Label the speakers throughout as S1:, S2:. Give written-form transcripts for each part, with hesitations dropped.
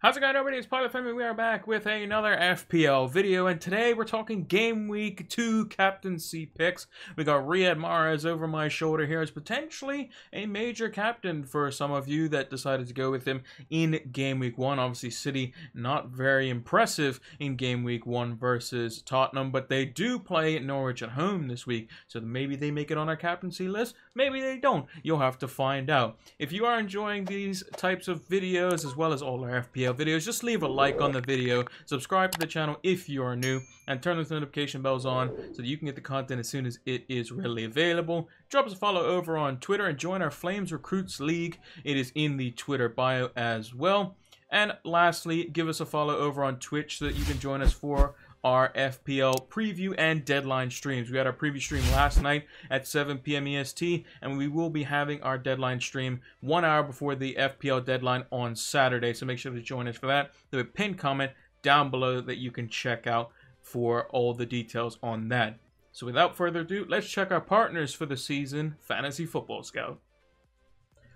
S1: How's it going, everybody? It's Pilot Family. We are back with another FPL video, and today we're talking Game Week 2 captaincy picks. We got Riyad Mahrez over my shoulder here as potentially a major captain for some of you that decided to go with him in Game Week 1. Obviously, City not very impressive in Game Week 1 versus Tottenham, but they do play Norwich at home this week, so maybe they make it on our captaincy list, maybe they don't. You'll have to find out. If you are enjoying these types of videos, as well as all our FPL videos, just leave a like on the video, subscribe to the channel if you are new, and turn those notification bells on so that you can get the content as soon as it is readily available. Drop us a follow over on Twitter and join our Flames Recruits League. It is in the Twitter bio as well. And lastly, give us a follow over on Twitch so that you can join us for our FPL preview and deadline streams. We had our preview stream last night at 7 p.m. EST, and we will be having our deadline stream 1 hour before the FPL deadline on Saturday, so make sure to join us for that. There's a pinned comment down below that you can check out for all the details on that. So without further ado, let's check our partners for the season, Fantasy Football Scout.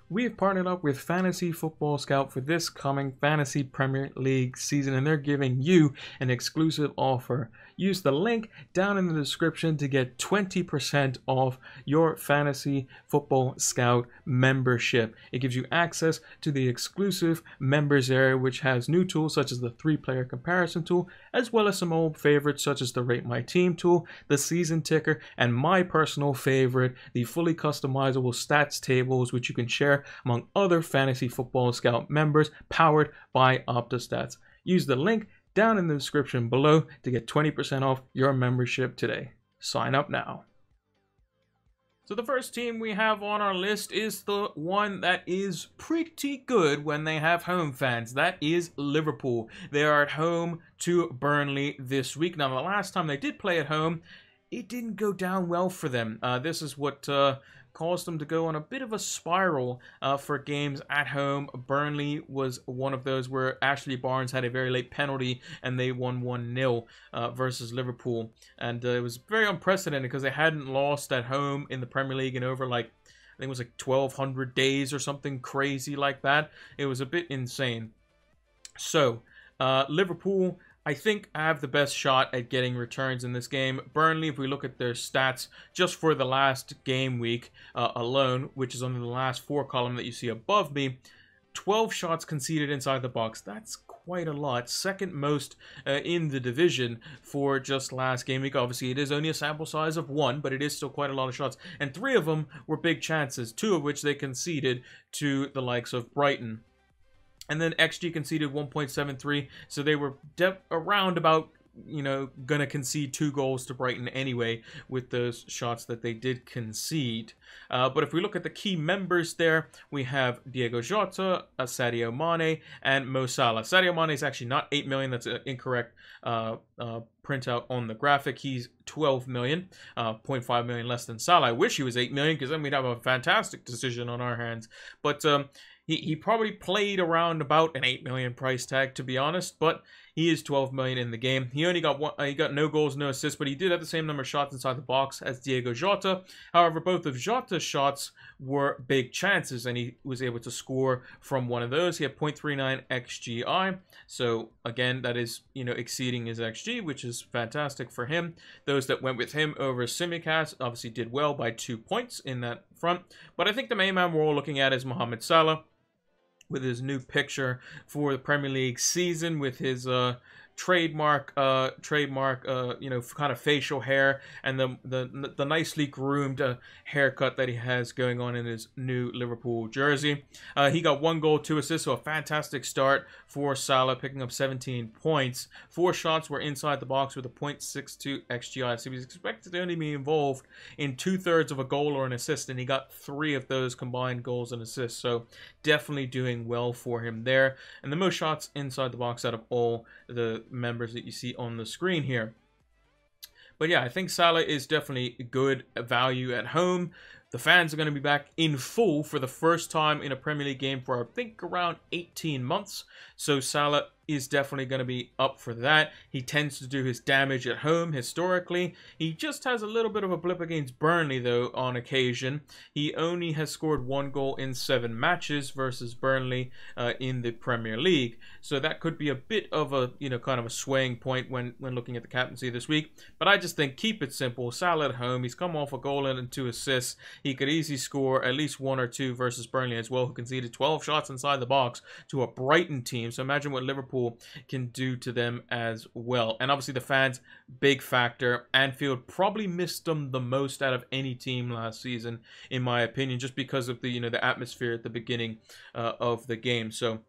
S1: We have partnered up with Fantasy Football Scout for this coming Fantasy Premier League season, and they're giving you an exclusive offer. Use the link down in the description to get 20% off your Fantasy Football Scout membership. It gives you access to the exclusive members area, which has new tools such as the 3-player comparison tool, as well as some old favorites such as the Rate My Team tool, the Season Ticker, and my personal favorite, the fully customizable stats tables, which you can share among other Fantasy Football Scout members, powered by Opta Stats. Use the link down in the description below to get 20% off your membership today. Sign up now. So the first team we have on our list is the one that is pretty good when they have home fans. That is Liverpool. They are at home to Burnley this week. Now, the last time they did play at home, it didn't go down well for them. This is what caused them to go on a bit of a spiral for games at home. Burnley was one of those where Ashley Barnes had a very late penalty and they won 1-0 versus Liverpool. And it was very unprecedented because they hadn't lost at home in the Premier League in over I think it was 1,200 days or something crazy like that. It was a bit insane. So Liverpool, I think, have the best shot at getting returns in this game. Burnley, if we look at their stats just for the last game week alone, which is under the last 4 column that you see above me, 12 shots conceded inside the box. That's quite a lot. Second most in the division for just last game week. Obviously, it is only a sample size of 1, but it is still quite a lot of shots. And 3 of them were big chances, 2 of which they conceded to the likes of Brighton. And then XG conceded 1.73, so they were around about, gonna concede 2 goals to Brighton anyway with those shots that they did concede. But if we look at the key members there, we have Diogo Jota, Sadio Mane, and Mo Salah. Sadio Mane is actually not 8 million. That's an incorrect printout on the graphic. He's 12 million, 0.5 million less than Salah. I wish he was 8 million because then we'd have a fantastic decision on our hands. But he probably played around about an 8 million price tag, to be honest, but he is 12 million in the game. He only got he got no goals, no assists, but he did have the same number of shots inside the box as Diogo Jota. However, both of Jota's shots were big chances, and he was able to score from one of those. He had 0.39 XGI, so again, that is, exceeding his XG, which is fantastic for him. Those that went with him over Tsimikas obviously did well by 2 points in that front, but I think the main man we're all looking at is Mohamed Salah, with his new picture for the Premier League season, with his trademark kind of facial hair and the nicely groomed haircut that he has going on in his new Liverpool jersey. He got 1 goal, 2 assists, so a fantastic start for Salah, picking up 17 points. 4 shots were inside the box with a 0.62 XGI, so he was expected to only be involved in 2/3 of a goal or an assist, and he got 3 of those combined goals and assists, so definitely doing well for him there. And the most shots inside the box out of all the members that you see on the screen here. But yeah, I think Salah is definitely good value at home. The fans are going to be back in full for the first time in a Premier League game for, I think, around 18 months. So Salah is definitely going to be up for that. He tends to do his damage at home historically. He just has a little bit of a blip against Burnley, though, on occasion. He only has scored 1 goal in 7 matches versus Burnley in the Premier League. So that could be a bit of a, kind of a swaying point when looking at the captaincy this week. But I just think keep it simple. Salah at home. He's come off a goal and 2 assists. He could easily score at least 1 or 2 versus Burnley as well, who conceded 12 shots inside the box to a Brighton team. So imagine what Liverpool can do to them as well. And obviously the fans, big factor. Anfield probably missed them the most out of any team last season, in my opinion, just because of the the atmosphere at the beginning of the game. So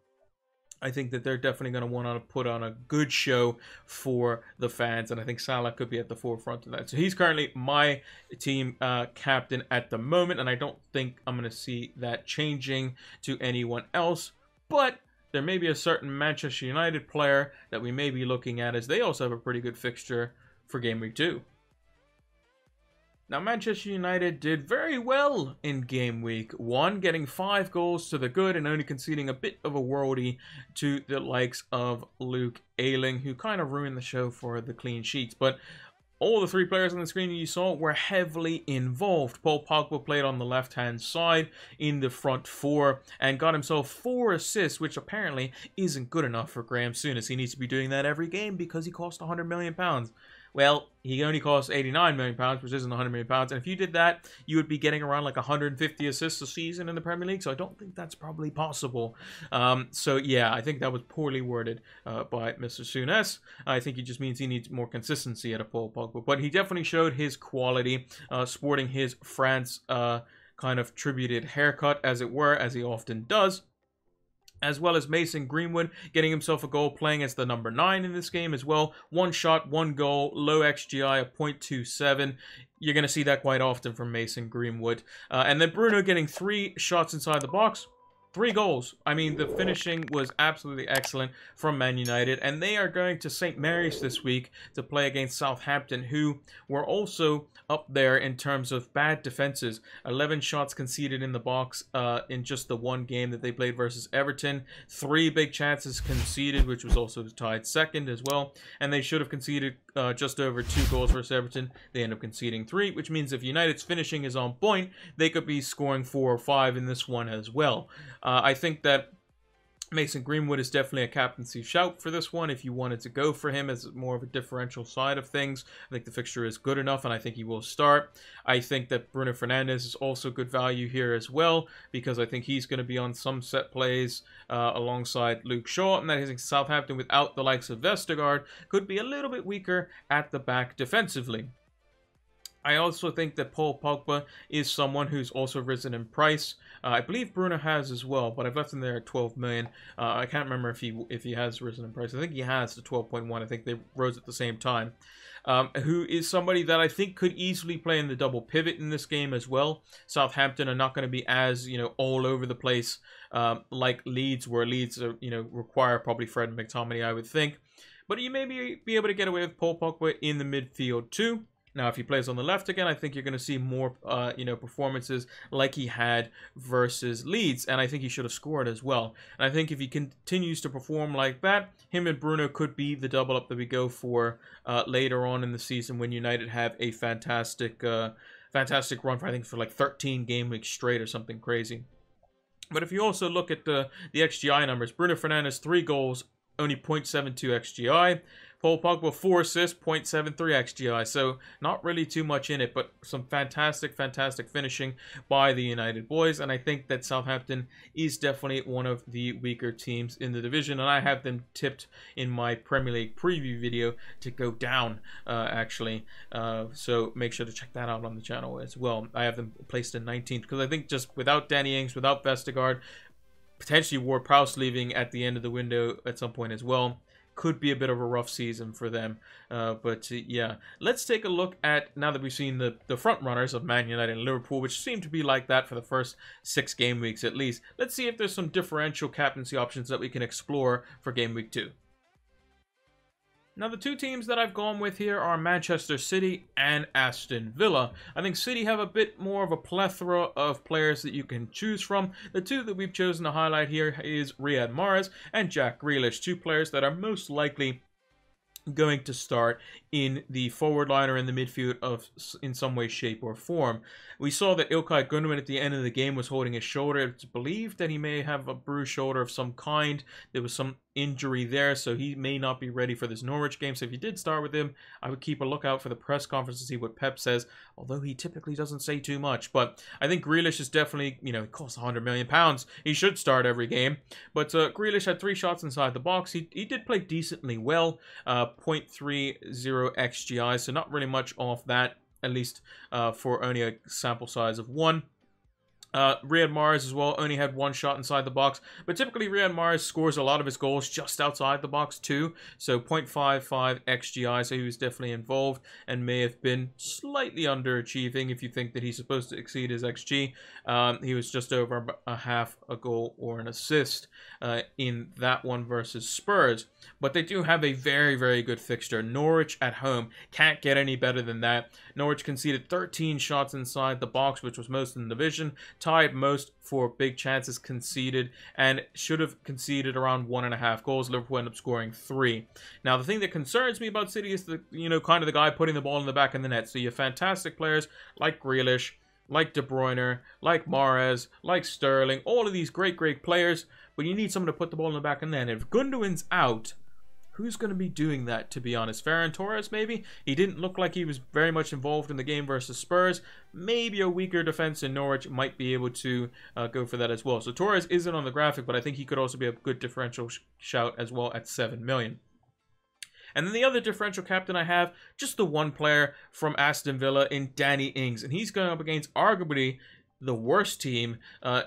S1: I think that they're definitely going to want to put on a good show for the fans, and I think Salah could be at the forefront of that. So he's currently my team captain at the moment, and I don't think I'm going to see that changing to anyone else. But there may be a certain Manchester United player that we may be looking at, as they also have a pretty good fixture for Game Week 2. Now, Manchester United did very well in Game Week 1, getting 5 goals to the good and only conceding a bit of a worldie to the likes of Luke Ayling, who kind of ruined the show for the clean sheets. But all the 3 players on the screen you saw were heavily involved. Paul Pogba played on the left-hand side in the front 4 and got himself 4 assists, which apparently isn't good enough for Graham Souness. He needs to be doing that every game because he cost £100 million. Well, he only costs £89 million, which isn't £100 million. And if you did that, you would be getting around like 150 assists a season in the Premier League. So I don't think that's probably possible. So yeah, I think that was poorly worded by Mr. Souness. I think he just means he needs more consistency at a Paul Pogba. But he definitely showed his quality, sporting his France kind of tributed haircut, as it were, as he often does. As well as Mason Greenwood getting himself a goal, playing as the number 9 in this game as well. 1 shot, 1 goal, low XGI of 0.27. You're going to see that quite often from Mason Greenwood. And then Bruno getting 3 shots inside the box. 3 goals. I mean, the finishing was absolutely excellent from Man United. And they are going to St. Mary's this week to play against Southampton, who were also up there in terms of bad defenses. 11 shots conceded in the box in just the 1 game that they played versus Everton. 3 big chances conceded, which was also tied second as well. And they should have conceded just over 2 goals versus Everton. They end up conceding 3, which means if United's finishing is on point, they could be scoring 4 or 5 in this one as well. I think that Mason Greenwood is definitely a captaincy shout for this one if you wanted to go for him as more of a differential side of things. I think the fixture is good enough, and I think he will start. I think that Bruno Fernandes is also good value here as well, because I think he's going to be on some set plays alongside Luke Shaw, and that I think Southampton, without the likes of Vestergaard, could be a little bit weaker at the back defensively. I also think that Paul Pogba is someone who's also risen in price. I believe Bruno has as well, but I've left him there at 12 million. I can't remember if he has risen in price. I think he has to 12.1. I think they rose at the same time. Who is somebody that I think could easily play in the double pivot in this game as well. Southampton are not going to be as, all over the place like Leeds, where Leeds are, require probably Fred McTominay, I would think. But you may be able to get away with Paul Pogba in the midfield too. Now, if he plays on the left again, I think you're going to see more, performances like he had versus Leeds. And I think he should have scored as well. And I think if he continues to perform like that, him and Bruno could be the double up that we go for later on in the season when United have a fantastic run for, I think, for like 13 game weeks straight or something crazy. But if you also look at the XGI numbers, Bruno Fernandes, 3 goals, only 0.72 XGI. Paul Pogba, 4 assists, 0.73 XGI. So not really too much in it, but some fantastic finishing by the United boys. And I think that Southampton is definitely one of the weaker teams in the division. And I have them tipped in my Premier League preview video to go down, actually. So make sure to check that out on the channel as well. I have them placed in 19th because I think just without Danny Ings, without Vestergaard, potentially Ward-Prowse leaving at the end of the window at some point as well, could be a bit of a rough season for them. But yeah, let's take a look at, now that we've seen the front runners of Man United and Liverpool, which seem to be like that for the first 6 game weeks at least. Let's see if there's some differential captaincy options that we can explore for Game Week 2. Now, the two teams that I've gone with here are Manchester City and Aston Villa. I think City have a bit more of a plethora of players that you can choose from. The two that we've chosen to highlight here is Riyad Mahrez and Jack Grealish, two players that are most likely going to start in the forward line or in the midfield in some way, shape, or form. We saw that Ilkay Gundogan at the end of the game was holding his shoulder. It's believed that he may have a bruised shoulder of some kind. There was some injury there, so he may not be ready for this Norwich game. So if you did start with him, I would keep a lookout for the press conference to see what Pep says, although he typically doesn't say too much. But I think Grealish is definitely, he costs £100 million. He should start every game. But Grealish had 3 shots inside the box. He did play decently well, 0.30 XGI, so not really much off that, at least for only a sample size of 1. Riyad Mahrez as well only had 1 shot inside the box, but typically Riyad Mahrez scores a lot of his goals just outside the box too, so 0.55 XGI, so he was definitely involved and may have been slightly underachieving if you think that he's supposed to exceed his XG. He was just over a half a goal or an assist in that one versus Spurs, but they do have a very, very good fixture. Norwich at home, can't get any better than that. Norwich conceded 13 shots inside the box, which was most in the division, tied most for big chances conceded, and should have conceded around 1.5 goals. Liverpool ended up scoring 3. Now, the thing that concerns me about City is the, kind of the guy putting the ball in the back of the net. So you have fantastic players like Grealish, like De Bruyne, like Mahrez, like Sterling, all of these great players, but you need someone to put the ball in the back of the net. If Gundogan's out, who's going to be doing that, to be honest? Ferran Torres, maybe? He didn't look like he was very much involved in the game versus Spurs. Maybe a weaker defense in Norwich might be able to go for that as well. So Torres isn't on the graphic, but I think he could also be a good differential shout as well at 7 million. And then the other differential captain I have, just the one player from Aston Villa in Danny Ings. And he's going up against arguably the worst team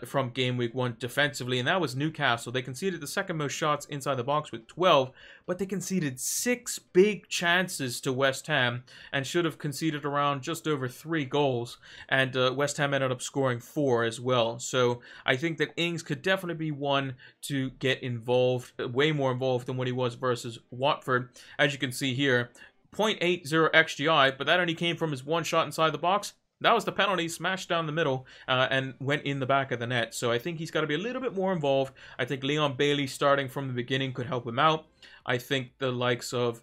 S1: from game week 1 defensively, and that was Newcastle. They conceded the second most shots inside the box with 12, but they conceded 6 big chances to West Ham and should have conceded around just over 3 goals, and West Ham ended up scoring 4 as well. So I think that Ings could definitely be one to get involved, way more involved than what he was versus Watford. As you can see here, 0.80 XGI, but that only came from his 1 shot inside the box. That was the penalty, smashed down the middle and went in the back of the net. So I think he's got to be a little bit more involved. I think Leon Bailey starting from the beginning could help him out. I think the likes of,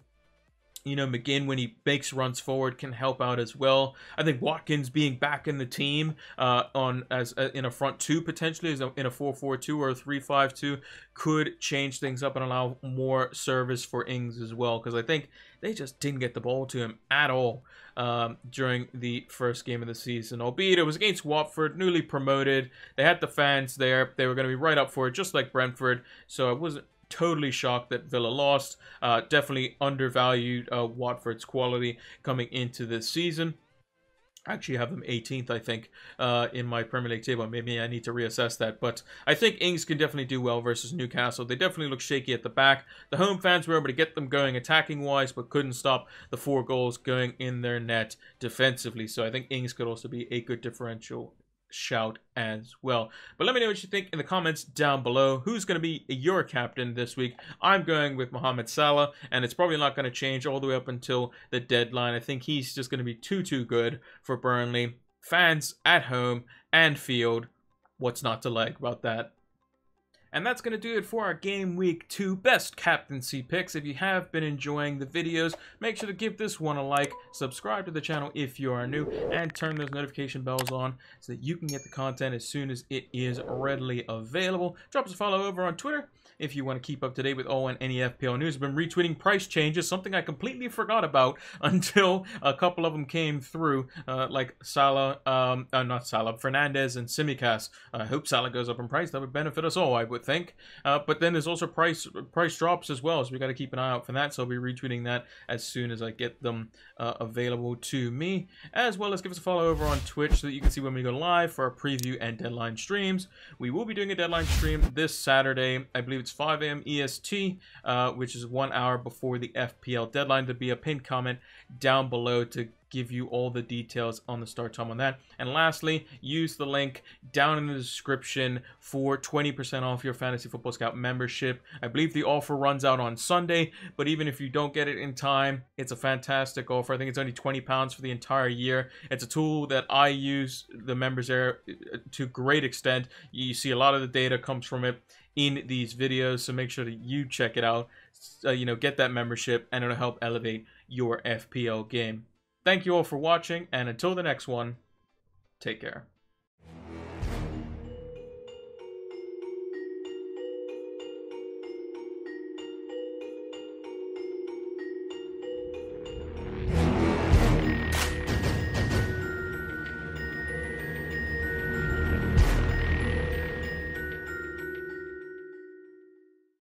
S1: McGinn, when he makes runs forward, can help out as well. I think Watkins being back in the team in a front 2 potentially, in a 4-4-2 or a 3-5-2, could change things up and allow more service for Ings as well. Because I think they just didn't get the ball to him at all during the first game of the season. Albeit it was against Watford, newly promoted. They had the fans there. They were going to be right up for it, just like Brentford. So I wasn't totally shocked that Villa lost. Definitely undervalued Watford's quality coming into this season. I actually have them 18th, I think, in my Premier League table. Maybe I need to reassess that. But I think Ings can definitely do well versus Newcastle. They definitely look shaky at the back. The home fans were able to get them going attacking-wise, but couldn't stop the 4 goals going in their net defensively. So I think Ings could also be a good differential shout as well. But let me know what you think in the comments down below. Who's going to be your captain this week? I'm going with Mohamed Salah, and it's probably not going to change all the way up until the deadline. I think he's just going to be too good for Burnley. Fans at home, Anfield, what's not to like about that? And that's going to do it for our Game Week 2 best captaincy picks. If you have been enjoying the videos, make sure to give this one a like, subscribe to the channel if you are new, and turn those notification bells on so that you can get the content as soon as it is readily available. Drop us a follow over on Twitter if you want to keep up to date with all and any FPL news. I've been retweeting price changes, something I completely forgot about until a couple of them came through, like Salah, not Salah, Fernandez and Simicast. I hope Salah goes up in price. That would benefit us all, I would think. But then there's also price drops as well, so we got to keep an eye out for that. So I'll be retweeting that as soon as I get them available to me, as well as give us a follow over on Twitch so that you can see when we go live for our preview and deadline streams. We will be doing a deadline stream this Saturday. I believe it's 5 AM EST, which is 1 hour before the FPL deadline. There'll be a pinned comment down below to give you all the details on the start time on that. And lastly, use the link down in the description for 20% off your Fantasy Football Scout membership. I believe the offer runs out on Sunday, but even if you don't get it in time, it's a fantastic offer. I think it's only £20 for the entire year. It's a tool that I use the members there to a great extent. You see a lot of the data comes from it in these videos, so make sure that you check it out. Get that membership, and it'll help elevate your FPL game. Thank you all for watching, and until the next one, take care.